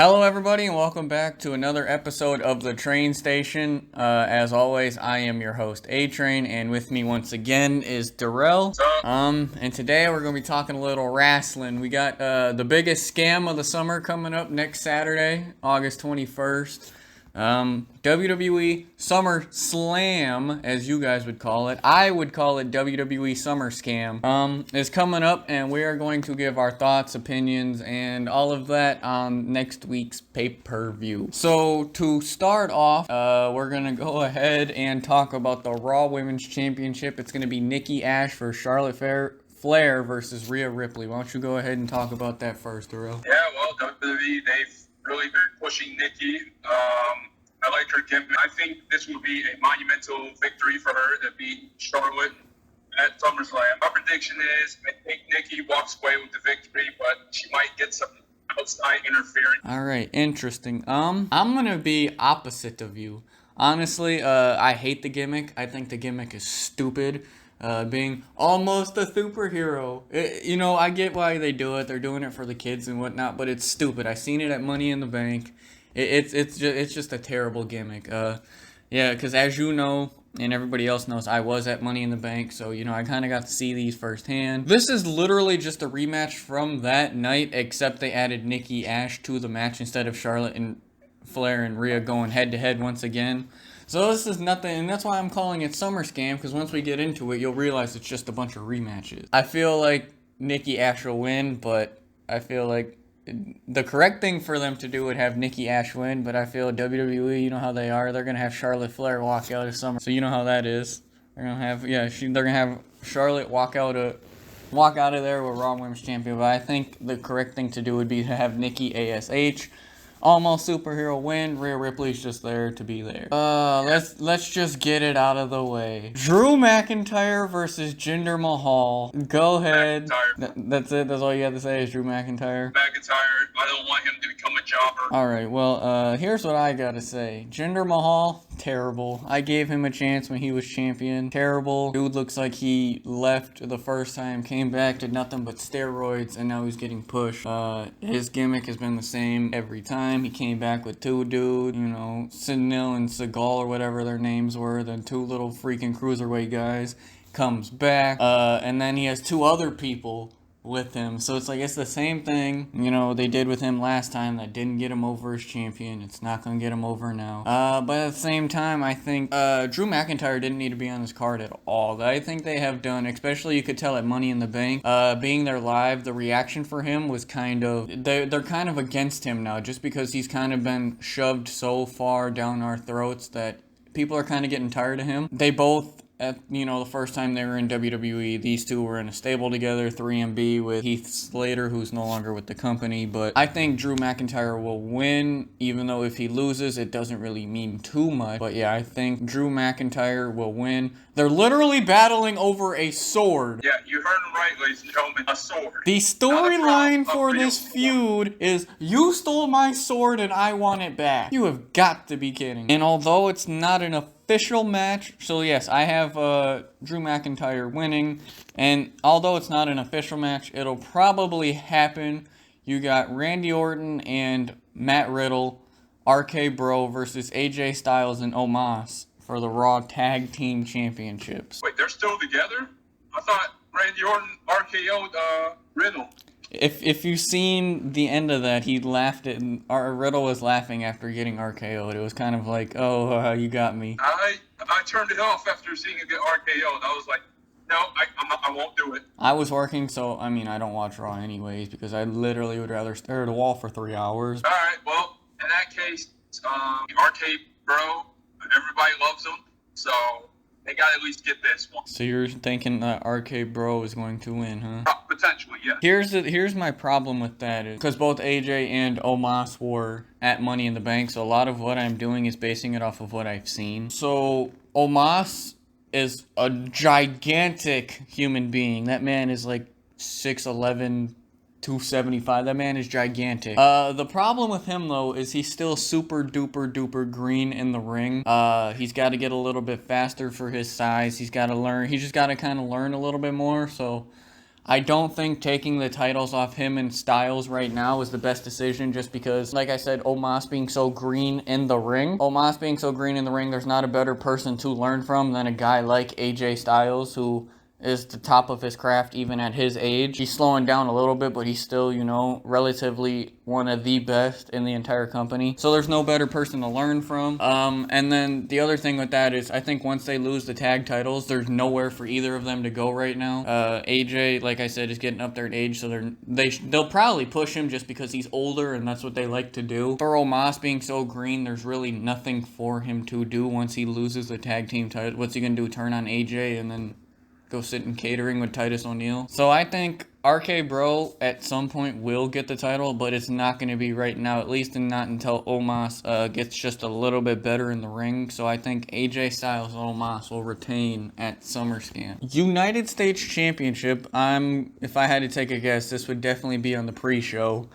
Hello everybody and welcome back to another episode of The Train Station. As always, I am your host A-Train, and with me once again is Darrell. And today we're going to be talking a little wrestling. We got the biggest scam of the summer coming up next Saturday, August 21st. WWE Summerslam, as you guys would call it. I would call it WWE Summer Scam. Is coming up, and we are going to give our thoughts, opinions, and all of that on next week's pay-per-view. So to start off, we're gonna go ahead and talk about the Raw Women's Championship. It's gonna be Nikki Ash for Charlotte Flair versus Rhea Ripley. Why don't you go ahead and talk about that first, Darrell? Yeah, well, WWE, they've really been pushing Nikki. I like her gimmick. I think this will be a monumental victory for her to beat Charlotte at SummerSlam. My prediction is I think Nikki walks away with the victory, but she might get some outside interference. All right, interesting. I'm gonna be opposite of you. Honestly, I hate the gimmick. I think the gimmick is stupid. Being almost a superhero. I get why they do it. They're doing it for the kids and whatnot, but it's stupid. I seen it at Money in the Bank. It's just a terrible gimmick. Because as you know, and everybody else knows, I was at Money in the Bank, so, I kind of got to see these firsthand. This is literally just a rematch from that night, except they added Nikki Ash to the match instead of Charlotte and Flair and Rhea going head-to-head once again. So this is nothing, and that's why I'm calling it Summer Scam, because once we get into it, you'll realize it's just a bunch of rematches. I feel like Nikki Ash will win, but I feel like the correct thing for them to do would have Nikki Ash win, but I feel WWE, you know how they are, they're going to have Charlotte Flair walk out of Summer. So you know how that is. They're going to have, they're going to have Charlotte walk out of there with Raw Women's Champion, but I think the correct thing to do would be to have Nikki ASH. Almost superhero win. Rhea Ripley's just there to be there. Let's just get it out of the way. Drew McIntyre versus Jinder Mahal. Go ahead. That's it. That's all you have to say is Drew McIntyre. I don't want him to become a jobber. All right. Well, here's what I gotta say. Jinder Mahal, terrible. I gave him a chance when he was champion. Terrible. Dude looks like he left the first time, came back, did nothing but steroids, and now he's getting pushed. His gimmick has been the same every time. He came back with two dudes, Sidnell and Seagal or whatever their names were, the two little freaking cruiserweight guys. Comes back, and then he has two other people with him. So it's like, it's the same thing, they did with him last time that didn't get him over as champion. It's not going to get him over now. But at the same time, I think Drew McIntyre didn't need to be on this card at all. I think they have done, especially you could tell at Money in the Bank, being there live, the reaction for him was kind of, they're kind of against him now, just because he's kind of been shoved so far down our throats that people are kind of getting tired of him. They both, the first time they were in WWE, these two were in a stable together, 3MB, with Heath Slater, who's no longer with the company. But I think Drew McIntyre will win, even though if he loses, it doesn't really mean too much. But yeah, I think Drew McIntyre will win. They're literally battling over a sword. Yeah, you heard him right, ladies and gentlemen, a sword. The storyline for this feud is, you stole my sword and I want it back. You have got to be kidding. And although it's not an official match, so yes, I have Drew McIntyre winning, and although it's not an official match, it'll probably happen. You got Randy Orton and Matt Riddle, RK Bro versus AJ Styles and Omos for the Raw Tag Team Championships. Wait, they're still together? I thought Randy Orton RKO'd Riddle. If you've seen the end of that, he laughed at, Riddle was laughing after getting RKO'd. It was kind of like, oh, you got me. I turned it off after seeing it get RKO'd. I was like, no, I won't do it. I was working, so, I don't watch Raw anyways, because I literally would rather stare at a wall for 3 hours. All right, well, in that case, RK Bro, everybody loves him, so they got to at least get this one. So you're thinking that RK Bro is going to win, huh? Potentially, yeah. Here's my problem with that, because both AJ and Omos were at Money in the Bank, so a lot of what I'm doing is basing it off of what I've seen. So Omos is a gigantic human being. That man is like 6'11", 275. That man is gigantic. The problem with him, though, is he's still super duper duper green in the ring. He's got to get a little bit faster for his size. He's got to learn. He's just got to kind of learn a little bit more. So I don't think taking the titles off him and Styles right now is the best decision, just because, like I said, Omos being so green in the ring. There's not a better person to learn from than a guy like AJ Styles, who is the top of his craft even at his age. He's slowing down a little bit, but he's still, relatively one of the best in the entire company. So there's no better person to learn from. And then the other thing with that is, I think once they lose the tag titles, there's nowhere for either of them to go right now. AJ, like I said, is getting up there in age, so they'll probably push him just because he's older and that's what they like to do. For Omos being so green, there's really nothing for him to do once he loses the tag team title. What's he gonna do? Turn on AJ and then go sit in catering with Titus O'Neil? So I think RK Bro at some point will get the title, but it's not going to be right now, at least not until Omos gets just a little bit better in the ring. So I think AJ Styles and Omos will retain at SummerSlam. United States Championship, if I had to take a guess, this would definitely be on the pre-show.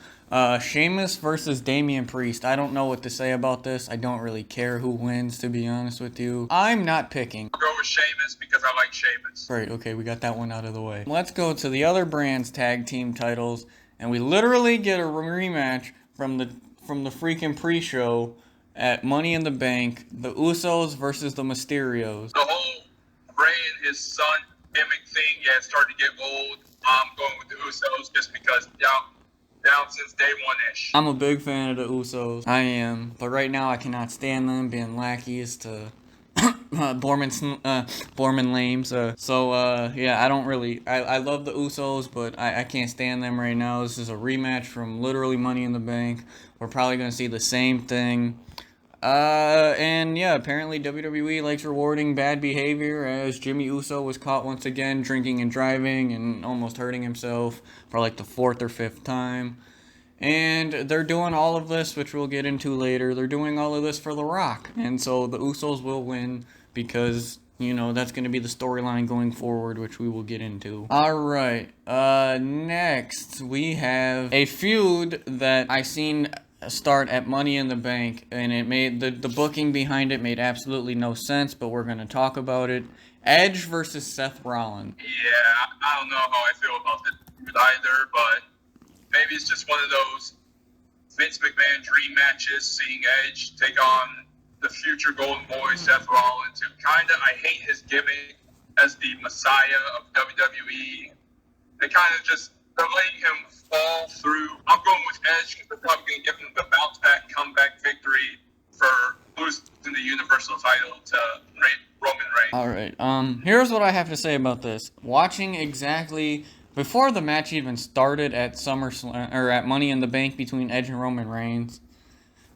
Sheamus versus Damian Priest. I don't know what to say about this. I don't really care who wins, to be honest with you. I'm not picking. I'll go with Sheamus because I like Sheamus. Right, okay, we got that one out of the way. Let's go to the other brand's tag team titles, and we literally get a rematch from the freaking pre-show at Money in the Bank. The Usos versus the Mysterios. The whole Ray and his son gimmick thing, it's starting to get old. I'm going with the Usos just because down since day one-ish. I'm a big fan of the Usos. I am. But right now I cannot stand them being lackeys to Borman lames. Yeah, I don't really... I love the Usos, but I can't stand them right now. This is a rematch from literally Money in the Bank. We're probably going to see the same thing. And yeah, apparently WWE likes rewarding bad behavior, as Jimmy Uso was caught once again drinking and driving and almost hurting himself for like the 4th or 5th time. And they're doing all of this, which we'll get into later. They're doing all of this for The Rock. And so the Usos will win because, that's going to be the storyline going forward, which we will get into. Alright, next we have a feud that I seen start at Money in the Bank, and it made the booking behind it made absolutely no sense, but we're going to talk about it. Edge versus Seth Rollins. Yeah, I don't know how I feel about this either, but maybe it's just one of those Vince McMahon dream matches, seeing Edge take on the future Golden Boy, Seth Rollins, who I hate his gimmick as the Messiah of WWE. They kind of just, they're letting him fall through. I'm going with Edge because they're probably going to give him the bounce back, comeback victory for losing the Universal title to Roman Reigns. Alright, here's what I have to say about this. Watching exactly... Before the match even started at SummerSlam, or at Money in the Bank between Edge and Roman Reigns,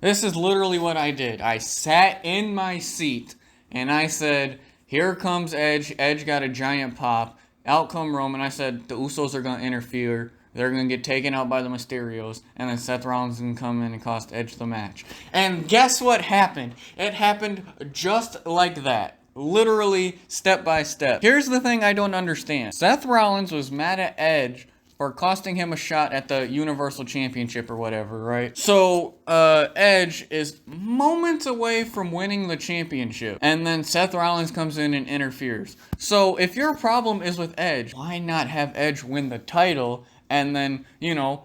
this is literally what I did. I sat in my seat, and I said, here comes Edge. Edge got a giant pop. Out come Roman. I said, the Usos are going to interfere. They're going to get taken out by the Mysterios, and then Seth Rollins is going to come in and cost Edge the match. And guess what happened? It happened just like that. Literally, step by step. Here's the thing I don't understand. Seth Rollins was mad at Edge for costing him a shot at the Universal Championship or whatever, right? So, Edge is moments away from winning the championship. And then Seth Rollins comes in and interferes. So, if your problem is with Edge, why not have Edge win the title? And then,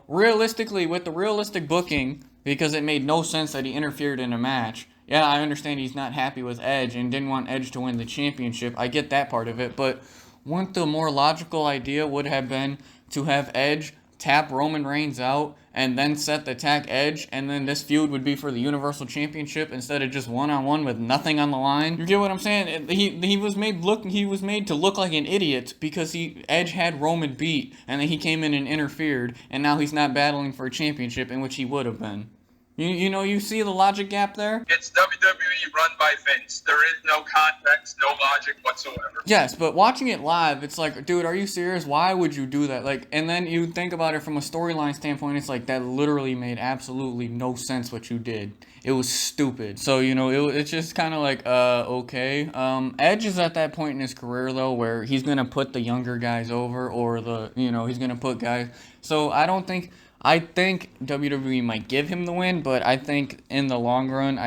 realistically, with the realistic booking, because it made no sense that he interfered in a match. Yeah, I understand he's not happy with Edge and didn't want Edge to win the championship. I get that part of it, but wouldn't the more logical idea would have been to have Edge tap Roman Reigns out and then Seth attack Edge, and then this feud would be for the Universal Championship instead of just one-on-one with nothing on the line? You get what I'm saying? He was made to look like an idiot because Edge had Roman beat, and then he came in and interfered, and now he's not battling for a championship, in which he would have been. You see the logic gap there? It's WWE run by Vince. There is no context, no logic whatsoever. Yes, but watching it live, it's like, dude, are you serious? Why would you do that? Like, and then you think about it from a storyline standpoint, it's like, that literally made absolutely no sense what you did. It was stupid. So, it's just kind of like, okay. Edge is at that point in his career, though, where he's going to put the younger guys over, or he's going to put guys. So, I think WWE might give him the win, but I think in the long run,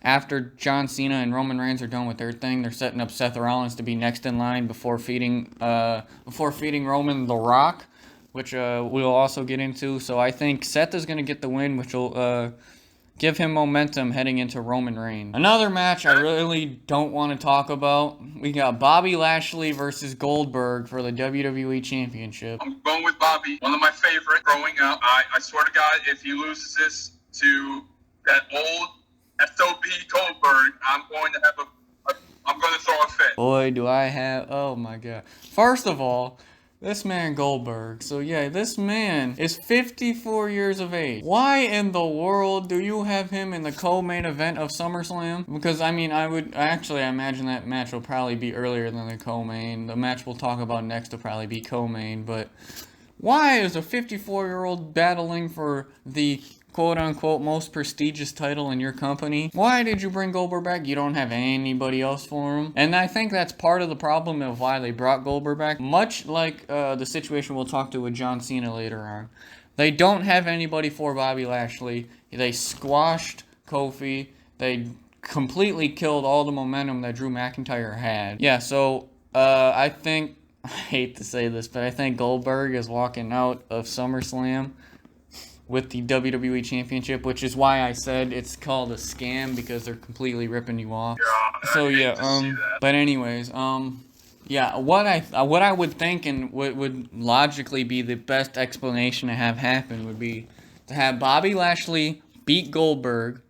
after John Cena and Roman Reigns are done with their thing, they're setting up Seth Rollins to be next in line before feeding Roman The Rock, which we'll also get into. So I think Seth is going to get the win, which will give him momentum heading into Roman Reigns. Another match I really don't want to talk about. We got Bobby Lashley versus Goldberg for the WWE Championship. I'm going with Bobby, one of my favorite growing up. I swear to God, if he loses this to that old SOB Goldberg, I'm going to throw a fit. Boy, do I have... Oh, my God. First of all, this man Goldberg. So yeah, this man is 54 years of age. Why in the world do you have him in the co-main event of SummerSlam? Because I mean, I imagine that match will probably be earlier than the co-main. The match we'll talk about next will probably be co-main, but why is a 54-year-old battling for the quote-unquote most prestigious title in your company? Why did you bring Goldberg back? You don't have anybody else for him. And I think that's part of the problem of why they brought Goldberg back. Much like the situation we'll talk to with John Cena later on. They don't have anybody for Bobby Lashley. They squashed Kofi. They completely killed all the momentum that Drew McIntyre had. Yeah, so I think, I hate to say this, but I think Goldberg is walking out of SummerSlam with the WWE Championship, which is why I said it's called a scam, because they're completely ripping you off. Yeah, So yeah, but anyways, yeah, what I would think and what would logically be the best explanation to have happen would be to have Bobby Lashley beat Goldberg,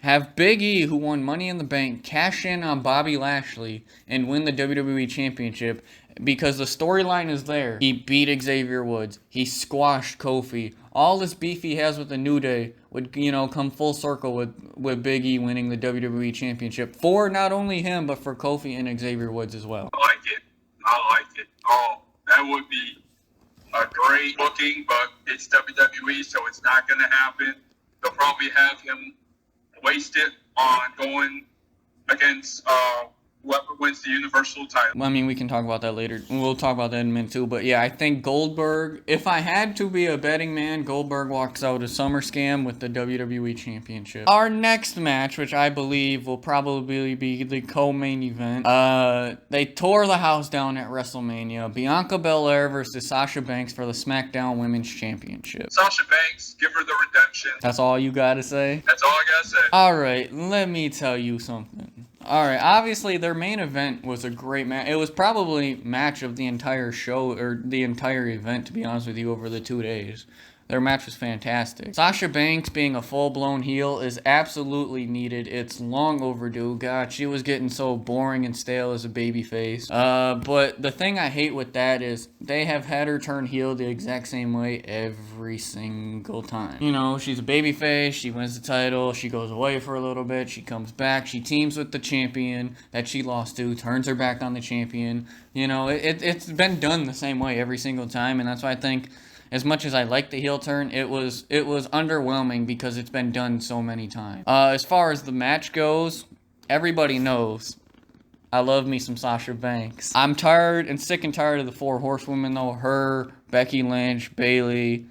have Big E, who won Money in the Bank, cash in on Bobby Lashley and win the WWE Championship, because the storyline is there. He beat Xavier Woods. He squashed Kofi. All this beef he has with the New Day would, come full circle with Big E winning the WWE Championship for not only him, but for Kofi and Xavier Woods as well. I like it. Oh, that would be a great booking, but it's WWE, so it's not going to happen. They'll probably have him waste it on going against whoever wins the Universal title. I mean, we can talk about that later. We'll talk about that in a minute too. But yeah, I think Goldberg, if I had to be a betting man, Goldberg walks out of SummerSlam with the WWE Championship. Our next match, which I believe will probably be the co-main event, they tore the house down at WrestleMania. Bianca Belair versus Sasha Banks for the SmackDown Women's Championship. Sasha Banks, give her the redemption. That's all you gotta say? That's all I gotta say. Alright, let me tell you something. Alright, obviously their main event was a great match. It was probably match of the entire show, or the entire event, to be honest with you, over the 2 days. Their match was fantastic. Sasha Banks being a full-blown heel is absolutely needed. It's long overdue. God, she was getting so boring and stale as a babyface. But the thing I hate with that is they have had her turn heel the exact same way every single time. She's a babyface, she wins the title, she goes away for a little bit, she comes back, she teams with the champion that she lost to, turns her back on the champion. It's been done the same way every single time, and that's why I think, as much as I like the heel turn, it was underwhelming because it's been done so many times. As far as the match goes, everybody knows I love me some Sasha Banks. I'm tired and sick and tired of the 4 horsewomen though. Her, Becky Lynch, Bayley,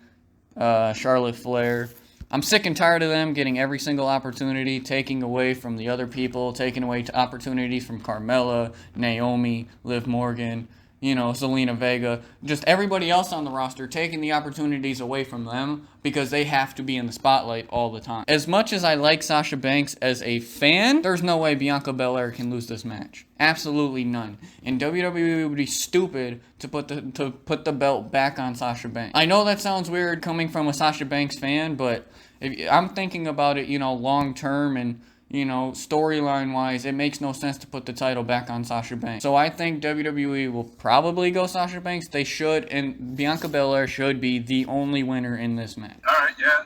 Charlotte Flair. I'm sick and tired of them getting every single opportunity, taking away from the other people, taking away opportunities from Carmella, Naomi, Liv Morgan, Zelina Vega, just everybody else on the roster, taking the opportunities away from them because they have to be in the spotlight all the time. As much as I like Sasha Banks as a fan, there's no way Bianca Belair can lose this match. Absolutely none. And WWE would be stupid to put the belt back on Sasha Banks. I know that sounds weird coming from a Sasha Banks fan, but if I'm thinking about it, long term and storyline-wise, it makes no sense to put the title back on Sasha Banks. So I think WWE will probably go Sasha Banks. They should, and Bianca Belair should be the only winner in this match. Alright, yeah.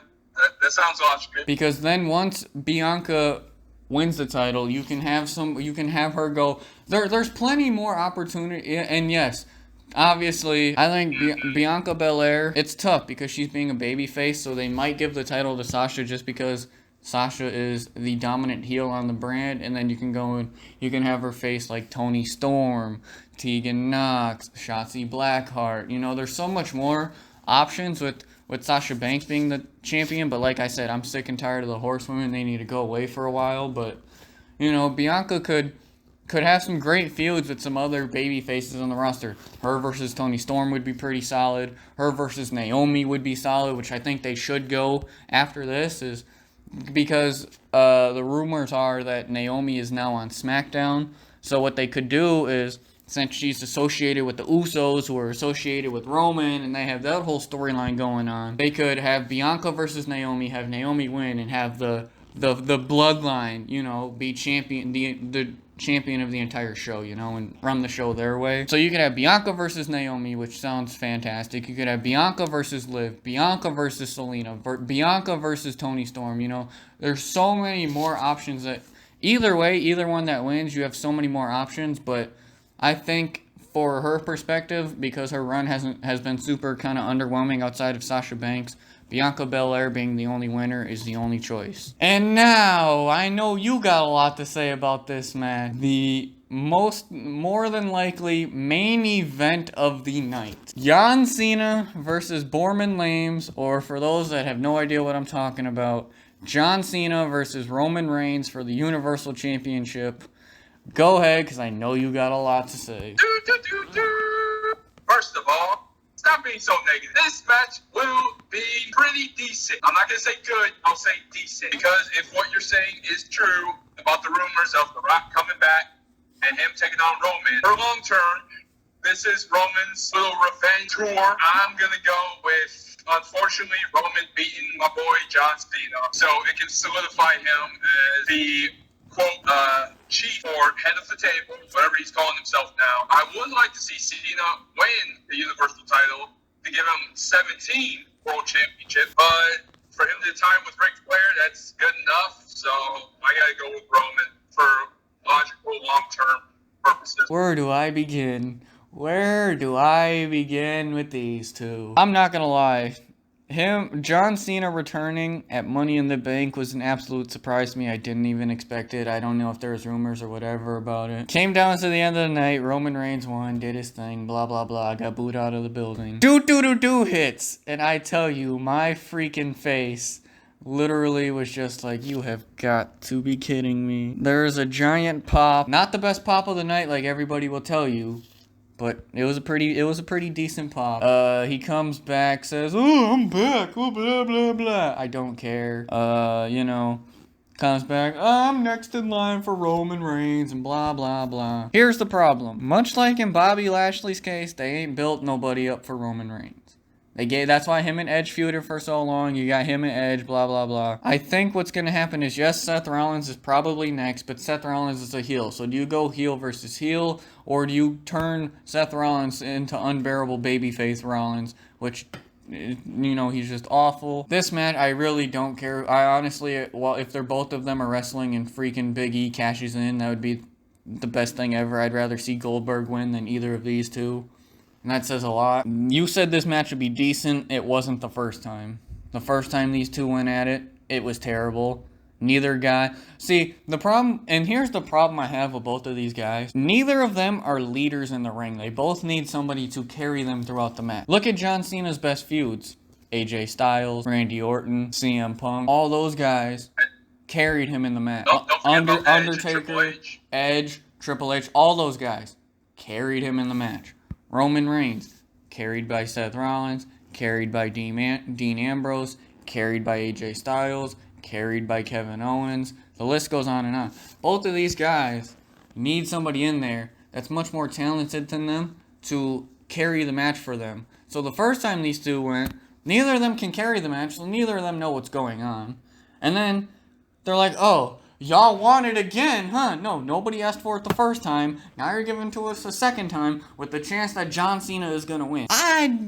That sounds logical. Because then once Bianca wins the title, you can have her go. There's plenty more opportunity, and yes, obviously, I think Bianca Belair, it's tough because she's being a babyface, so they might give the title to Sasha just because Sasha is the dominant heel on the brand, and then you can go and you can have her face like Toni Storm, Tegan Knox, Shotzi Blackheart. There's so much more options with with Sasha Banks being the champion. But like I said, I'm sick and tired of the horsewomen. They need to go away for a while. But, you know, Bianca could have some great feuds with some other baby faces on the roster. Her versus Toni Storm would be pretty solid. Her versus Naomi would be solid, which I think they should go after this, is because the rumors are that Naomi is now on SmackDown. So what they could do is, since she's associated with the Usos, who are associated with Roman, and they have that whole storyline going on, they could have Bianca versus Naomi, have Naomi win, and have the bloodline, you know, be champion, the champion of the entire show, you know, and run the show their way. So you could have Bianca versus Naomi, which sounds fantastic. You could have Bianca versus Liv, Bianca versus Selena, Bianca versus Toni Storm, you know. There's so many more options that, either way, either one that wins, you have so many more options, but I think for her perspective, because her run has been super kind of underwhelming outside of Sasha Banks, Bianca Belair being the only winner is the only choice. And now, I know you got a lot to say about this match. The more than likely main event of the night. John Cena versus Borman Lames, or for those that have no idea what I'm talking about, John Cena versus Roman Reigns for the Universal Championship. Go ahead, because I know you got a lot to say. First of all, stop being so negative. This match will be pretty decent. I'm not going to say good, I'll say decent. Because if what you're saying is true about the rumors of The Rock coming back and him taking on Roman, for long term, this is Roman's little revenge tour. I'm going to go with, unfortunately, Roman beating my boy John Cena. So it can solidify him as the, quote, chief or head of the table, whatever he's calling himself now. I would like to see Cena win the Universal title to give him 17 World Championships, but for him to time with Ric Flair, that's good enough. So I got to go with Roman for logical, long-term purposes. Where do I begin? Where do I begin with these two? I'm not gonna lie. John Cena returning at Money in the Bank was an absolute surprise to me. I didn't even expect it. I don't know if there was rumors or whatever about it. Came down to the end of the night. Roman Reigns won, did his thing, blah, blah, blah. Got booed out of the building. Do hits. And I tell you, my freaking face literally was just like, you have got to be kidding me. There's a giant pop. Not the best pop of the night, like everybody will tell you. But it was a pretty decent pop. He comes back, says, "Oh, I'm back, oh, blah, blah, blah." I don't care. You know, comes back, "I'm next in line for Roman Reigns," and blah, blah, blah. Here's the problem. Much like in Bobby Lashley's case, they ain't built nobody up for Roman Reigns. That's why him and Edge feuded for so long. You got him and Edge, blah, blah, blah. I think what's going to happen is, yes, Seth Rollins is probably next, but Seth Rollins is a heel. So do you go heel versus heel, or do you turn Seth Rollins into unbearable babyface Rollins, which, you know, he's just awful. This match, I really don't care. I honestly, well, if they're both of them are wrestling and freaking Big E cashes in, that would be the best thing ever. I'd rather see Goldberg win than either of these two. And that says a lot. You said this match would be decent. It wasn't the first time. The first time these two went at it, it was terrible. Neither guy... See, the problem... And here's the problem I have with both of these guys. Neither of them are leaders in the ring. They both need somebody to carry them throughout the match. Look at John Cena's best feuds. AJ Styles, Randy Orton, CM Punk. All those guys carried him in the match. Undertaker, Edge, Triple H, all those guys carried him in the match. Roman Reigns, carried by Seth Rollins, carried by Dean Ambrose, carried by AJ Styles, carried by Kevin Owens. The list goes on and on. Both of these guys need somebody in there that's much more talented than them to carry the match for them. So the first time these two went, neither of them can carry the match, so neither of them know what's going on. And then they're like, "Oh, y'all want it again, huh?" No, nobody asked for it the first time. Now you're giving it to us a second time with the chance that John Cena is going to win.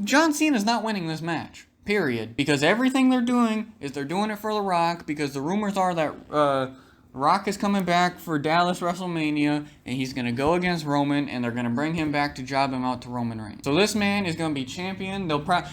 John Cena's not winning this match. Period. Because everything they're doing is they're doing it for The Rock, because the rumors are that Rock is coming back for Dallas WrestleMania, and he's going to go against Roman, and they're going to bring him back to job him out to Roman Reigns. So this man is going to be champion.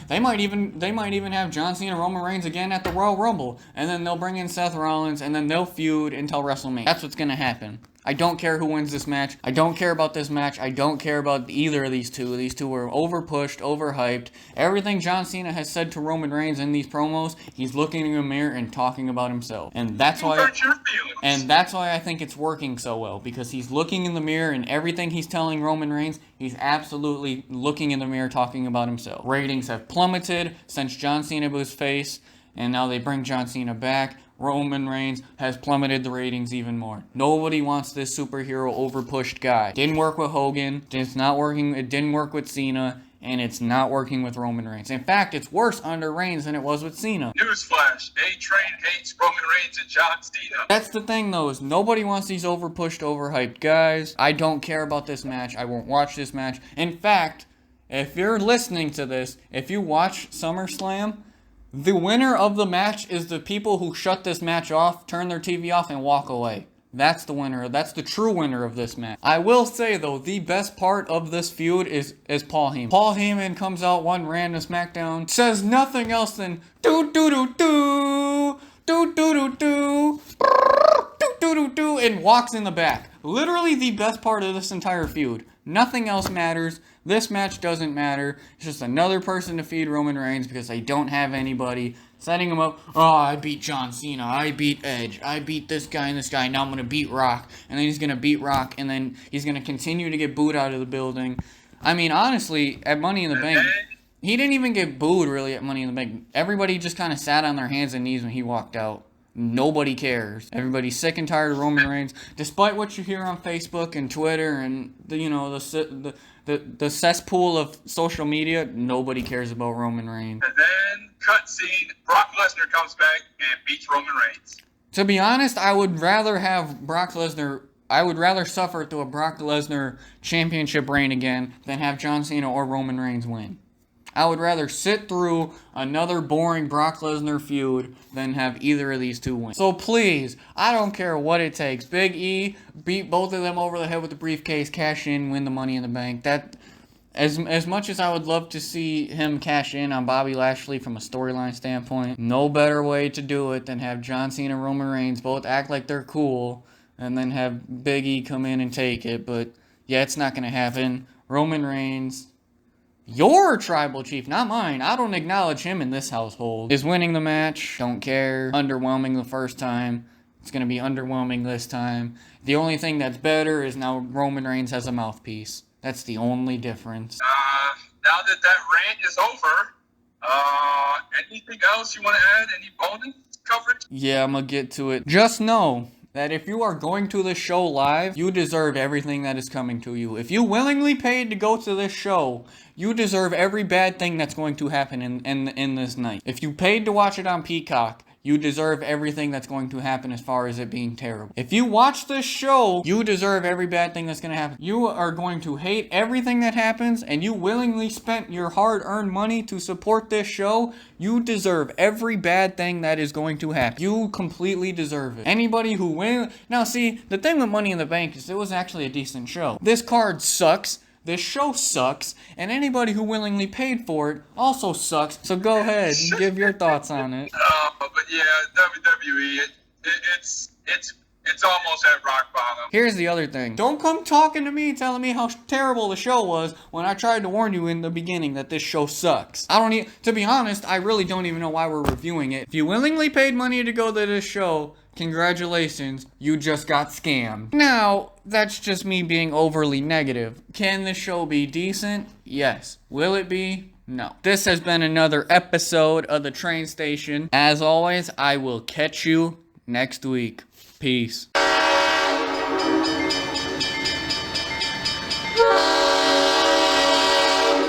They might even have John Cena Roman Reigns again at the Royal Rumble, and then they'll bring in Seth Rollins, and then they'll feud until WrestleMania. That's what's going to happen. I don't care who wins this match. I don't care about this match. I don't care about either of these two. These two were overpushed, overhyped. Everything John Cena has said to Roman Reigns in these promos, he's looking in the mirror and talking about himself. And that's why I think it's working so well, because he's looking in the mirror and everything he's telling Roman Reigns, he's absolutely looking in the mirror talking about himself. Ratings have plummeted since John Cena was face, and now they bring John Cena back. Roman Reigns has plummeted the ratings even more. Nobody wants this superhero overpushed guy. Didn't work with Hogan. It's not working. It didn't work with Cena. And it's not working with Roman Reigns. In fact, it's worse under Reigns than it was with Cena. Newsflash: A-Train hates Roman Reigns and John Cena. That's the thing, though, is nobody wants these overpushed, overhyped guys. I don't care about this match. I won't watch this match. In fact, if you're listening to this, if you watch SummerSlam, the winner of the match is the people who shut this match off, turn their TV off, and walk away. That's the winner. That's the true winner of this match. I will say, though, the best part of this feud is Paul Heyman. Paul Heyman comes out one random SmackDown, says nothing else than do-do-do-do, do-do-do-do, do-do-do-do, and walks in the back. Literally the best part of this entire feud. Nothing else matters. This match doesn't matter. It's just another person to feed Roman Reigns because they don't have anybody. Setting him up, oh, I beat John Cena, I beat Edge, I beat this guy and this guy, now I'm going to beat Rock. And then he's going to beat Rock, and then he's going to continue to get booed out of the building. I mean, honestly, at Money in the Bank, he didn't even get booed, really, at Money in the Bank. Everybody just kind of sat on their hands and knees when he walked out. Nobody cares. Everybody's sick and tired of Roman Reigns. Despite what you hear on Facebook and Twitter and the cesspool of social media, nobody cares about Roman Reigns. And then, cutscene, Brock Lesnar comes back and beats Roman Reigns. To be honest, I would rather have Brock Lesnar. I would rather suffer through a Brock Lesnar championship reign again than have John Cena or Roman Reigns win. I would rather sit through another boring Brock Lesnar feud than have either of these two win. So please, I don't care what it takes. Big E, beat both of them over the head with the briefcase, cash in, win the Money in the Bank. That, as much as I would love to see him cash in on Bobby Lashley from a storyline standpoint, no better way to do it than have John Cena and Roman Reigns both act like they're cool and then have Big E come in and take it. But yeah, it's not going to happen. Roman Reigns, your tribal chief, not mine, I don't acknowledge him in this household, is winning the match. Don't care. Underwhelming the first time. It's going to be underwhelming this time. The only thing that's better is now Roman Reigns has a mouthpiece. That's the only difference. Now that rant is over, anything else you want to add? Any bonus coverage? Yeah, I'm going to get to it. Just know that if you are going to this show live, you deserve everything that is coming to you. If you willingly paid to go to this show, you deserve every bad thing that's going to happen in this night. If you paid to watch it on Peacock, you deserve everything that's going to happen as far as it being terrible. If you watch this show, you deserve every bad thing that's going to happen. You are going to hate everything that happens, and you willingly spent your hard-earned money to support this show. You deserve every bad thing that is going to happen. You completely deserve it. Anybody who wins... Now, see, the thing with Money in the Bank is it was actually a decent show. This card sucks. This show sucks, and anybody who willingly paid for it also sucks. So go ahead and give your thoughts on it. But yeah, WWE, it's almost at rock bottom. Here's the other thing. Don't come talking to me telling me how terrible the show was when I tried to warn you in the beginning that this show sucks. To be honest, I really don't even know why we're reviewing it. If you willingly paid money to go to this show, congratulations, you just got scammed. Now, that's just me being overly negative. Can this show be decent? Yes. Will it be? No. This has been another episode of The Train Station. As always, I will catch you next week. Peace.